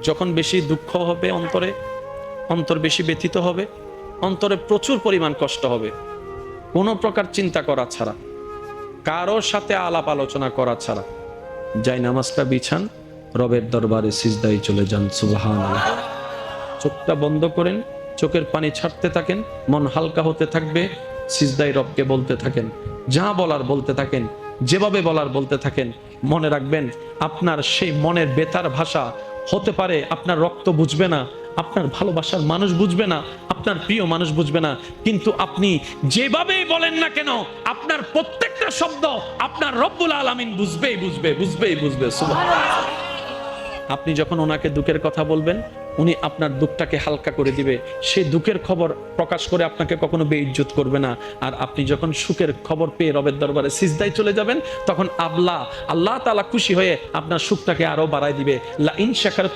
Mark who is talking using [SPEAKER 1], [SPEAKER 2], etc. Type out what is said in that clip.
[SPEAKER 1] যখন বেশি দুঃখ হবে অন্তরে, অন্তর বেশি ব্যথিত হবে, অন্তরে প্রচুর পরিমাণ কষ্ট হবে, কোনো প্রকার চিন্তা করা ছাড়া, কারোর সাথে আলাপ আলোচনা করা ছাড়া যাই নামাজটা বিছান, রবের দরবারে সিজদায় চলে যান। সুবহানাল্লাহ। চোখটা বন্ধ করেন, চোখের পানি ছাড়তে থাকেন, মন হালকা হতে থাকবে, সিজদায় রবকে বলতে থাকেন, যা বলার বলতে থাকেন, যেভাবে বলার বলতে থাকেন। মনে রাখবেন, আপনার সেই মনের বেতার ভাষা হতে পারে আপনার রক্ত বুঝবে না, আপনার ভালোবাসার মানুষ বুঝবে না, আপনার প্রিয় মানুষ বুঝবে না, কিন্তু আপনি যেভাবেই বলেন না কেন, আপনার প্রত্যেকটা শব্দ আপনার রব্বুল আলামিন বুঝবেই বুঝবে। সুবহানাল্লাহ। আপনি যখন ওনাকে দুঃখের কথা বলবেন, উনি আপনার দুঃখটাকে হালকা করে দিবে, সেই দুঃখের খবর প্রকাশ করে আপনাকে কখনো বেইজ্জত করবে না। আর আপনি যখন সুখের খবর পেয়ে রবের দরবারে সিজদায় চলে যাবেন, তখন আল্লাহ তাআলা খুশি হয়ে আপনার সুখটাকে আরো বাড়ায় দিবে। লা ইন শাকারতুম